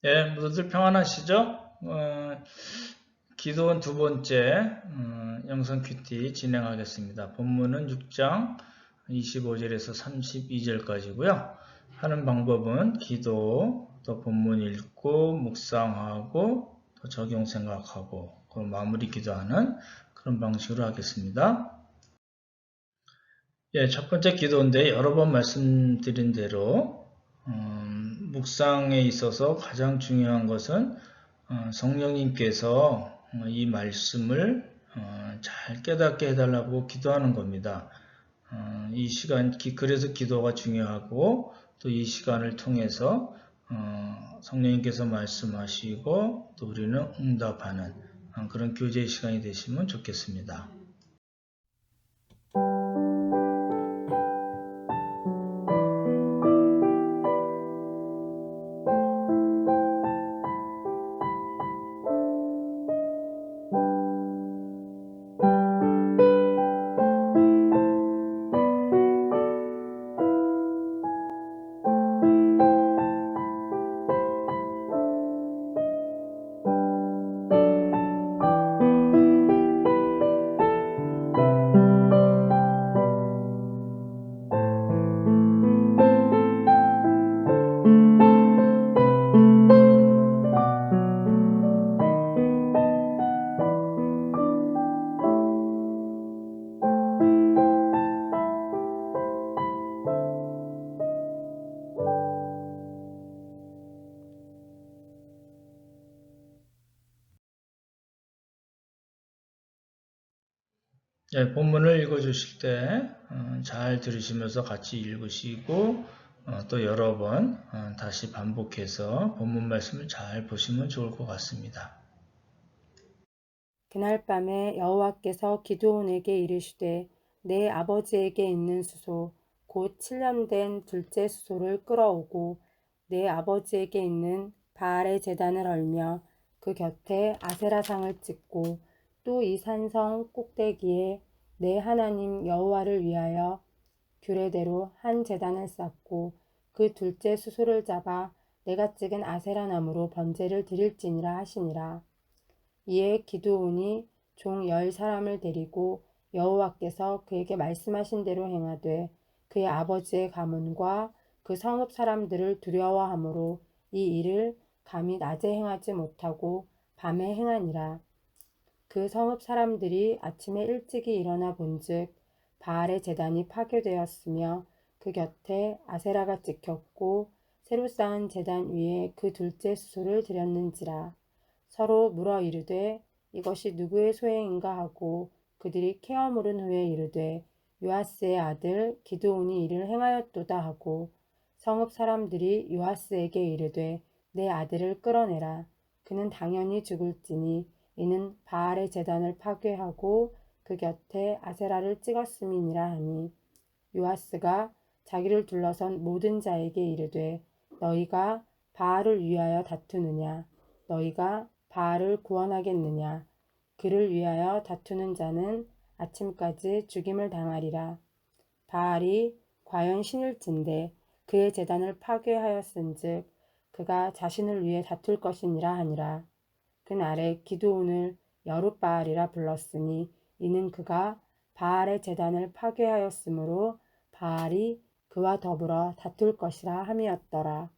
예, 모두들 평안하시죠? 기도원 두 번째 영성 큐티 진행하겠습니다. 본문은 6장 25절에서 32절까지고요. 하는 방법은 기도, 또 본문 읽고 묵상하고 또 적용 생각하고 그 마무리 기도하는 그런 방식으로 하겠습니다. 예, 첫 번째 기도인데 여러 번 말씀드린 대로 묵상에 있어서 가장 중요한 것은 성령님께서 이 말씀을 잘 깨닫게 해달라고 기도하는 겁니다. 이 시간, 그래서 기도가 중요하고 또 이 시간을 통해서 성령님께서 말씀하시고 또 우리는 응답하는 그런 교제 시간이 되시면 좋겠습니다. 예, 본문을 읽어주실 때 잘 들으시면서 같이 읽으시고 또 여러 번 다시 반복해서 본문 말씀을 잘 보시면 좋을 것 같습니다. 그날 밤에 여호와께서 기드온에게 이르시되 내 아버지에게 있는 수소 곧 7년 된 둘째 수소를 끌어오고 내 아버지에게 있는 바알의 제단을 헐며 그 곁에 아세라상을 찍고 또 이 산성 꼭대기에 내 하나님 여호와를 위하여 규례대로 한 제단을 쌓고 그 둘째 수소를 잡아 내가 찍은 아세라 나무로 번제를 드릴지니라 하시니라. 이에 기드온이 종 10사람을 데리고 여호와께서 그에게 말씀하신 대로 행하되 그의 아버지의 가문과 그 성읍 사람들을 두려워하므로 이 일을 감히 낮에 행하지 못하고 밤에 행하니라. 그 성읍 사람들이 아침에 일찍이 일어나 본즉 바알의 제단이 파괴되었으며 그 곁에 아세라가 찍혔고 새로 쌓은 제단 위에 그 둘째 수소를 드렸는지라. 서로 물어 이르되 이것이 누구의 소행인가 하고 그들이 케어 물은 후에 이르되 요아스의 아들 기드온이 이를 행하였도다 하고 성읍 사람들이 요아스에게 이르되 내 아들을 끌어내라. 그는 당연히 죽을지니 이는 바알의 제단을 파괴하고 그 곁에 아세라를 찍었음이니라 하니 요아스가 자기를 둘러선 모든 자에게 이르되 너희가 바알을 위하여 다투느냐 너희가 바알을 구원하겠느냐 그를 위하여 다투는 자는 아침까지 죽임을 당하리라. 바알이 과연 신일진데 그의 제단을 파괴하였은즉 그가 자신을 위해 다툴 것이니라 하니라. 그날에 기드온을 여룻바알이라 불렀으니 이는 그가 바알의 제단을 파괴하였으므로 바알이 그와 더불어 다툴 것이라 함이었더라.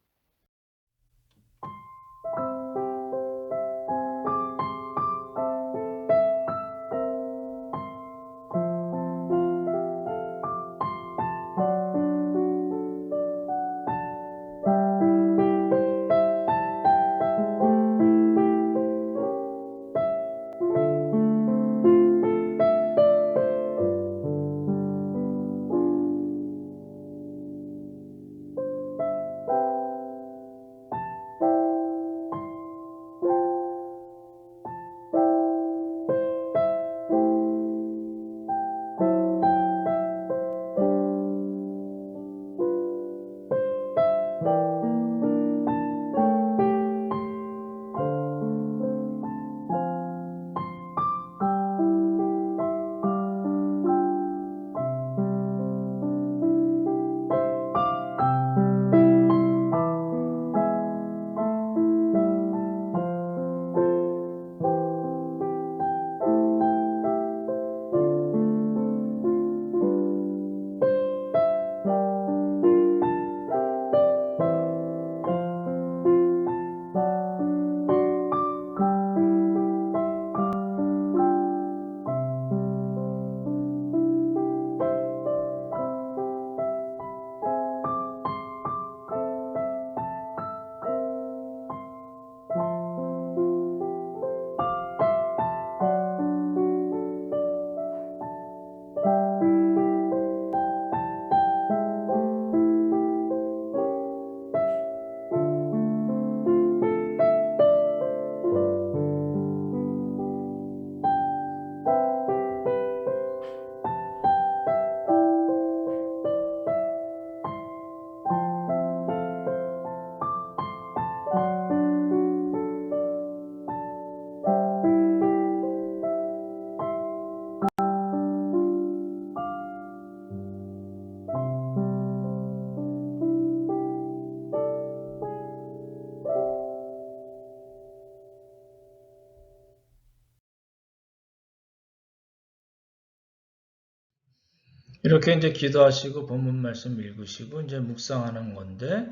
이렇게 이제 기도하시고 본문 말씀 읽으시고 이제 묵상하는 건데,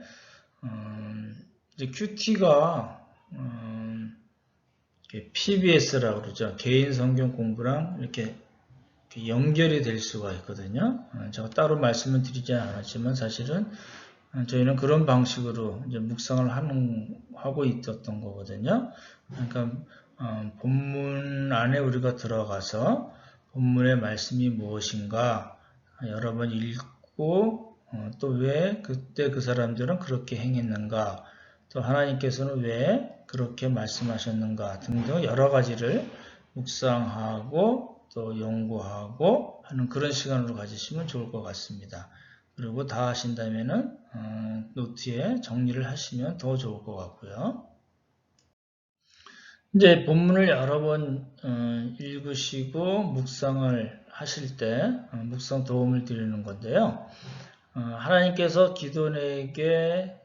이제 큐티가 PBS라고 그러죠. 개인 성경 공부랑 이렇게 연결이 될 수가 있거든요. 제가 따로 말씀을 드리지 않았지만 사실은 저희는 그런 방식으로 이제 묵상을 하고 있었던 거거든요. 그러니까 본문 안에 우리가 들어가서 본문의 말씀이 무엇인가 여러 번 읽고 또 왜 그때 그 사람들은 그렇게 행했는가, 또 하나님께서는 왜 그렇게 말씀하셨는가 등등 여러 가지를 묵상하고 또 연구하고 하는 그런 시간으로 가지시면 좋을 것 같습니다. 그리고 다 하신다면은 노트에 정리를 하시면 더 좋을 것 같고요. 이제 본문을 여러 번 읽으시고 묵상을 하실 때 묵상 도움을 드리는 건데요. 하나님께서 기도원에게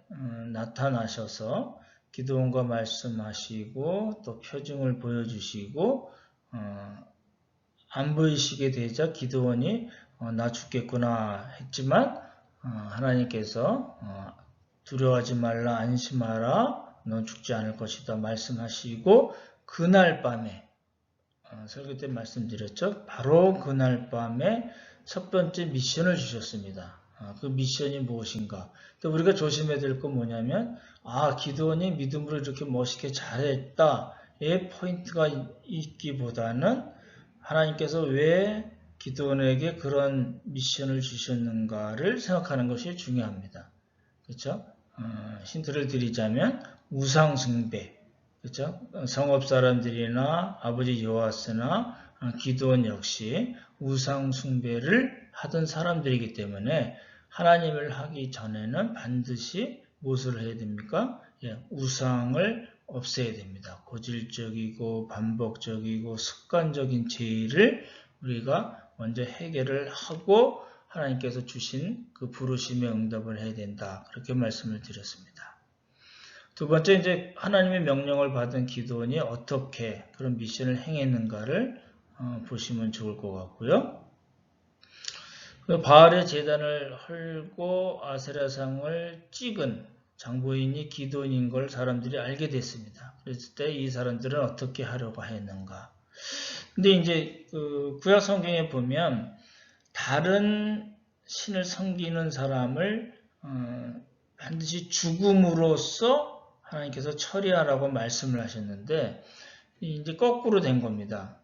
나타나셔서 기도원과 말씀하시고 또 표징을 보여주시고 안 보이시게 되자 기도원이 나 죽겠구나 했지만 하나님께서 두려워하지 말라, 안심하라, 넌 죽지 않을 것이다 말씀하시고 그날 밤에 설교 때 말씀드렸죠. 바로 그날 밤에 첫 번째 미션을 주셨습니다. 그 미션이 무엇인가? 또 우리가 조심해야 될 건 뭐냐면 기도원이 믿음으로 이렇게 멋있게 잘했다의 포인트가 있기보다는 하나님께서 왜 기도원에게 그런 미션을 주셨는가를 생각하는 것이 중요합니다. 그렇죠? 힌트를 드리자면 우상 숭배, 그렇죠? 성읍 사람들이나 아버지 요아스나 기도원 역시 우상 숭배를 하던 사람들이기 때문에 하나님을 하기 전에는 반드시 무엇을 해야 됩니까? 우상을 없애야 됩니다. 고질적이고 반복적이고 습관적인 죄를 우리가 먼저 해결을 하고 하나님께서 주신 그 부르심에 응답을 해야 된다. 그렇게 말씀을 드렸습니다. 두 번째, 이제 하나님의 명령을 받은 기도원이 어떻게 그런 미션을 행했는가를 보시면 좋을 것 같고요. 바알의 제단을 헐고 아세라상을 찍은 장보인이 기도원인 걸 사람들이 알게 됐습니다. 그랬을 때 이 사람들은 어떻게 하려고 했는가? 근데 이제 그 구약 성경에 보면 다른 신을 섬기는 사람을 반드시 죽음으로써 하나님께서 처리하라고 말씀을 하셨는데 이제 거꾸로 된 겁니다.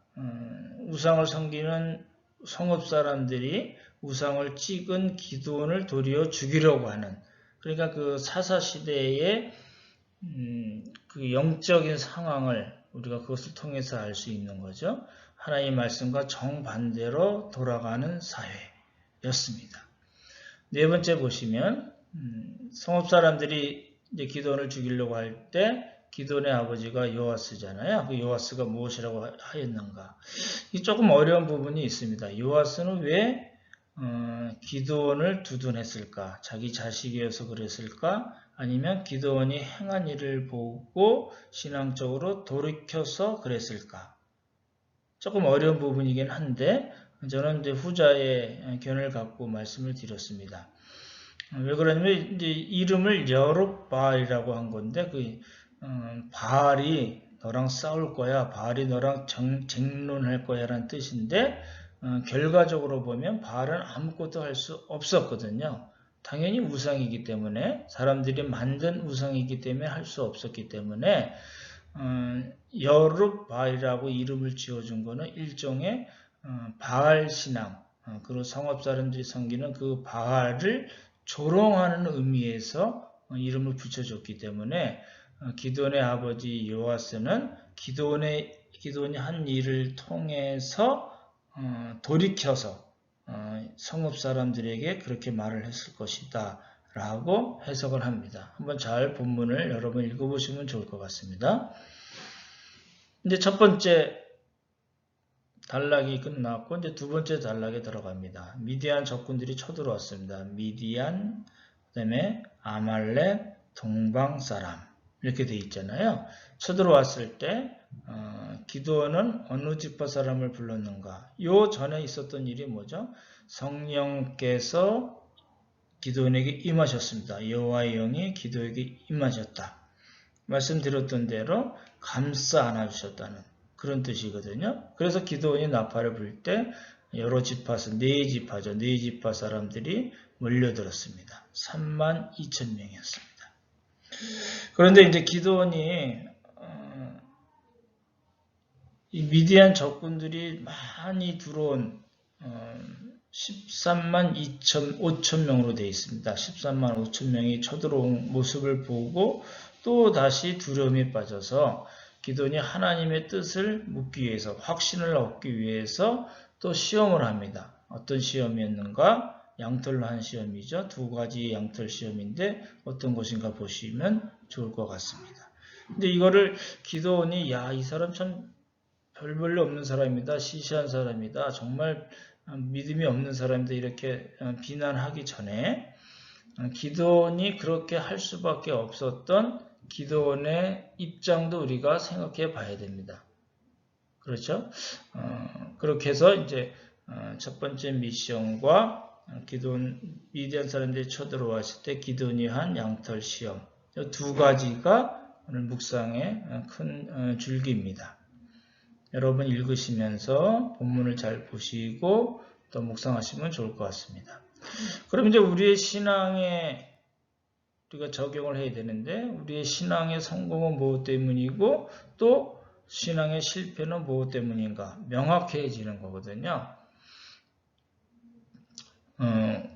우상을 섬기는 성읍 사람들이 우상을 찍은 기도원을 도리어 죽이려고 하는, 그러니까 그 사사시대의 그 영적인 상황을 우리가 그것을 통해서 알 수 있는 거죠. 하나님의 말씀과 정반대로 돌아가는 사회였습니다. 네 번째 보시면 성읍 사람들이 이제 기도원을 죽이려고 할 때 기도원의 아버지가 요아스잖아요. 그 요아스가 무엇이라고 하였는가? 이 조금 어려운 부분이 있습니다. 요아스는 왜 기도원을 두둔했을까? 자기 자식이어서 그랬을까? 아니면 기도원이 행한 일을 보고 신앙적으로 돌이켜서 그랬을까? 조금 어려운 부분이긴 한데 저는 이제 후자의 견해를 갖고 말씀을 드렸습니다. 왜 그러냐면 이제 이름을 여룹바알이라고 한 건데 바알이 너랑 싸울 거야, 바알이 너랑 쟁론할 거야라는 뜻인데 결과적으로 보면 바알은 아무것도 할 수 없었거든요. 당연히 우상이기 때문에, 사람들이 만든 우상이기 때문에 할 수 없었기 때문에 여룹바알이라고 이름을 지어준 거는 일종의 바알 신앙, 그리고 성읍 사람들이 섬기는 그 바알을 조롱하는 의미에서 이름을 붙여줬기 때문에 기도원의 아버지 요아스는 기도원이 한 일을 통해서 돌이켜서 성읍 사람들에게 그렇게 말을 했을 것이다 라고 해석을 합니다. 한번 잘 본문을 여러분 읽어보시면 좋을 것 같습니다. 이제 첫 번째 단락이 끝났고 이제 두 번째 단락에 들어갑니다. 미디안 적군들이 쳐들어왔습니다. 미디안, 그다음에 아말렉, 동방 사람 이렇게 돼 있잖아요. 쳐들어왔을 때 기드온은 어느 지파 사람을 불렀는가? 요 전에 있었던 일이 뭐죠? 성령께서 기도원에게 임하셨습니다. 여호와의 영이 기도에게 임하셨다. 말씀드렸던 대로 감싸 안아주셨다는 그런 뜻이거든요. 그래서 기도원이 나팔을 불 때 여러 지파서 네 지파죠. 네 지파 사람들이 몰려들었습니다. 32,000명이었습니다. 그런데 이제 기도원이 이 미디안 적군들이 많이 들어온 13만 5천 명으로 되어 있습니다. 13만 5천 명이 쳐들어온 모습을 보고 또 다시 두려움에 빠져서 기도원이 하나님의 뜻을 묻기 위해서 확신을 얻기 위해서 또 시험을 합니다. 어떤 시험이었는가? 양털로 한 시험이죠. 두 가지 양털 시험인데 어떤 것인가 보시면 좋을 것 같습니다. 근데 이거를 기도원이 이 사람 참 별 볼일 없는 사람이다. 시시한 사람이다. 정말 믿음이 없는 사람이다. 이렇게 비난하기 전에 기도원이 그렇게 할 수밖에 없었던 기도원의 입장도 우리가 생각해 봐야 됩니다. 그렇죠? 그렇게 해서 이제 첫 번째 미션과 기도원 미디안 사람들이 쳐들어왔을 때 기도원이 한 양털 시험 두 가지가 오늘 묵상의 큰 줄기입니다. 여러분 읽으시면서 본문을 잘 보시고 또 묵상하시면 좋을 것 같습니다. 그럼 이제 우리의 신앙에 우리가 적용을 해야 되는데 우리의 신앙의 성공은 무엇 때문이고 또 신앙의 실패는 무엇 때문인가 명확해지는 거거든요.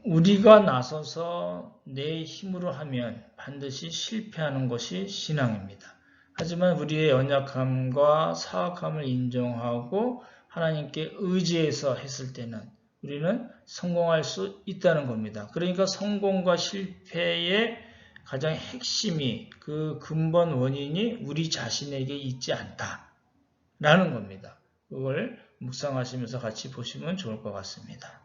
우리가 나서서 내 힘으로 하면 반드시 실패하는 것이 신앙입니다. 하지만 우리의 연약함과 사악함을 인정하고 하나님께 의지해서 했을 때는 우리는 성공할 수 있다는 겁니다. 그러니까 성공과 실패의 가장 핵심이 그 근본 원인이 우리 자신에게 있지 않다라는 겁니다. 그걸 묵상하시면서 같이 보시면 좋을 것 같습니다.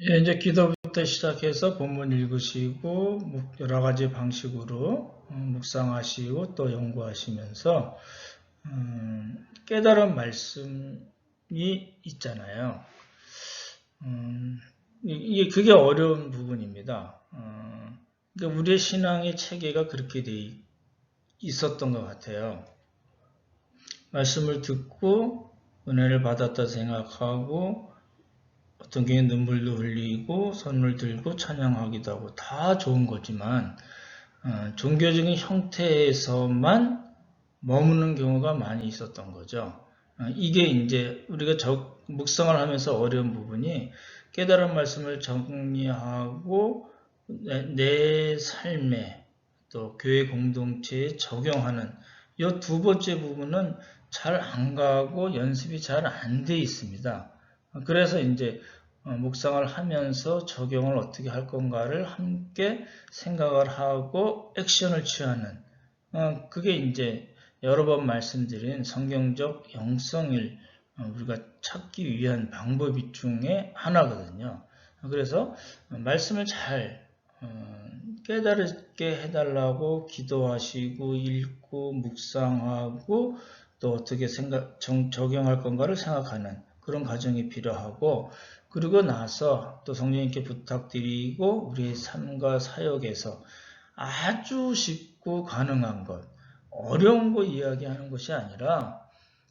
예, 이제 기도부터 시작해서 본문 읽으시고 여러 가지 방식으로 묵상하시고 또 연구하시면서 깨달은 말씀이 있잖아요. 그게 어려운 부분입니다. 그러니까 우리의 신앙의 체계가 그렇게 돼 있었던 것 같아요. 말씀을 듣고 은혜를 받았다 생각하고 어떤 경우에 눈물도 흘리고 손을 들고 찬양하기도 하고 다 좋은 거지만 종교적인 형태에서만 머무는 경우가 많이 있었던 거죠. 이게 이제 우리가 묵상을 하면서 어려운 부분이 깨달은 말씀을 정리하고 내 삶에 또 교회 공동체에 적용하는 이 두 번째 부분은 잘 안 가고 연습이 잘 안 돼 있습니다. 그래서 이제 묵상을 하면서 적용을 어떻게 할 건가를 함께 생각을 하고 액션을 취하는 그게 이제 여러 번 말씀드린 성경적 영성을 우리가 찾기 위한 방법 중에 하나거든요. 그래서 말씀을 잘 깨달게 해달라고 기도하시고 읽고 묵상하고 또 어떻게 적용할 건가를 생각하는 그런 과정이 필요하고 그리고 나서 또 성령님께 부탁드리고 우리의 삶과 사역에서 아주 쉽고 가능한 것, 어려운 거 이야기하는 것이 아니라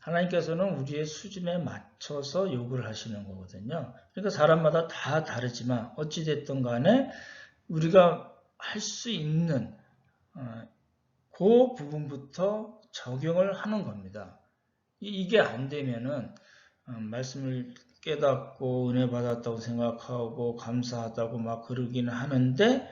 하나님께서는 우리의 수준에 맞춰서 요구를 하시는 거거든요. 그러니까 사람마다 다 다르지만 어찌됐든 간에 우리가 할 수 있는 그 부분부터 적용을 하는 겁니다. 이게 안 되면은 말씀을 깨닫고 은혜 받았다고 생각하고 감사하다고 막 그러기는 하는데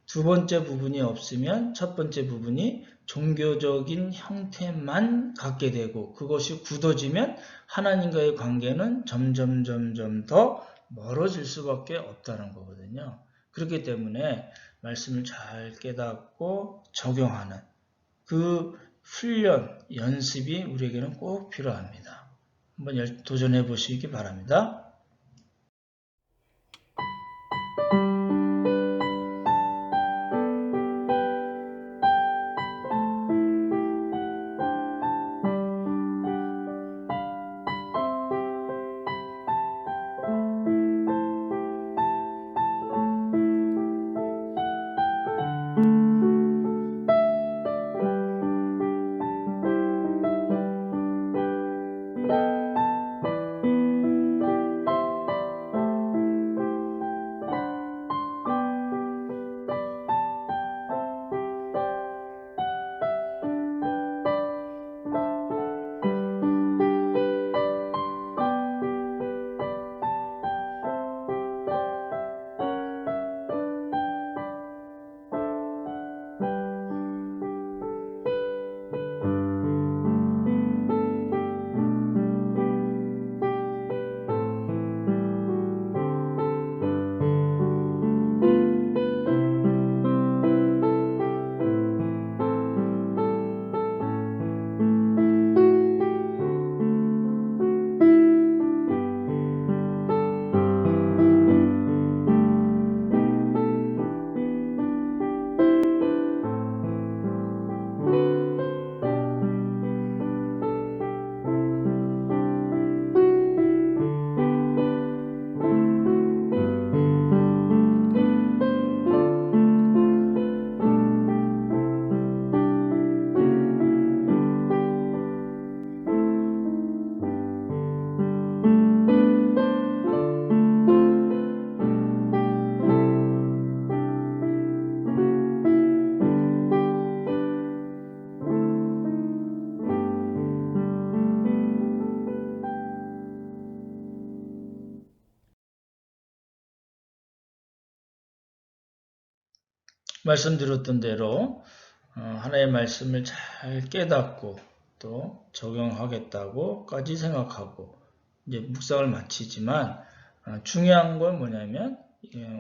두 번째 부분이 없으면 첫 번째 부분이 종교적인 형태만 갖게 되고 그것이 굳어지면 하나님과의 관계는 점점 더 멀어질 수밖에 없다는 거거든요. 그렇기 때문에 말씀을 잘 깨닫고 적용하는 그 훈련, 연습이 우리에게는 꼭 필요합니다. 한번 도전해 보시기 바랍니다. 말씀드렸던 대로 하나님의 말씀을 잘 깨닫고 또 적용하겠다고까지 생각하고 이제 묵상을 마치지만 중요한 건 뭐냐면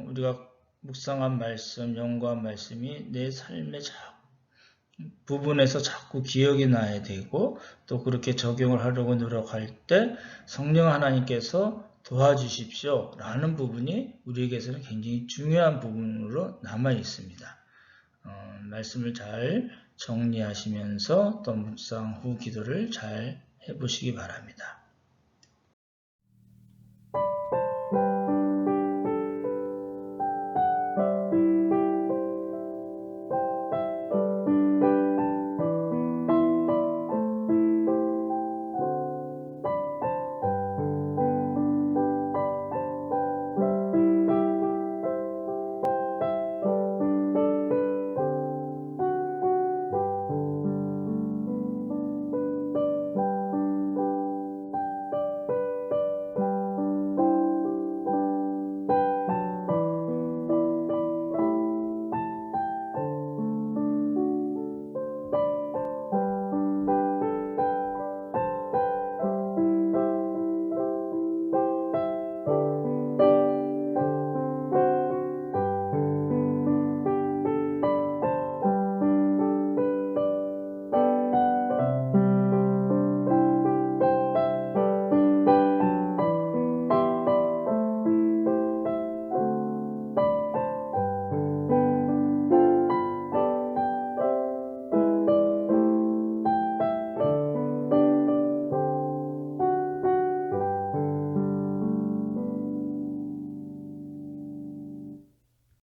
우리가 묵상한 말씀, 연구한 말씀이 내 삶의 부분에서 자꾸 기억이 나야 되고 또 그렇게 적용을 하려고 노력할 때 성령 하나님께서 도와주십시오 라는 부분이 우리에게서는 굉장히 중요한 부분으로 남아 있습니다. 말씀을 잘 정리하시면서 또 묵상 후 기도를 잘 해보시기 바랍니다.